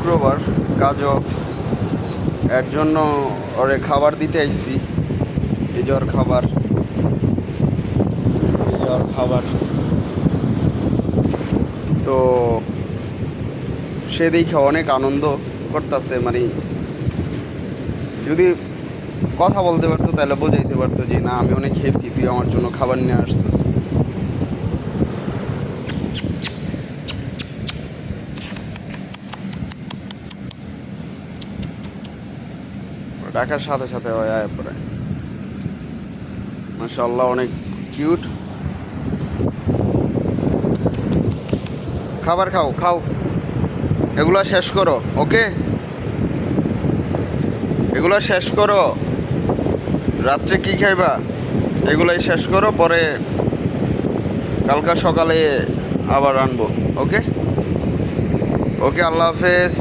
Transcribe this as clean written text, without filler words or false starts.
শুক্রবার, কাজও, এর জন্য ওরে খাবার দিতে আইছি। এই জ্বর খাবার, তো সে দেখে অনেক আনন্দ করতেছে। মানে যদি কথা বলতে পারতো তাহলে বোঝাইতে পারতো যে না আমি অনেক হ্যাপি, তুই আমার জন্য খাবার নিয়ে আসছিস। ডাকার সাথে সাথে হয় আয় পড়ে। মাশাআল্লাহ অনেক কিউট। খাবার খাও খাও, এগুলা শেষ করো, ওকে? এগুলা শেষ করো, রাত্রে কি খাইবা এগুলাই শেষ করো, পরে কালকা সকালে আবার আনবো। ওকে ওকে, আল্লাহ হাফেজ।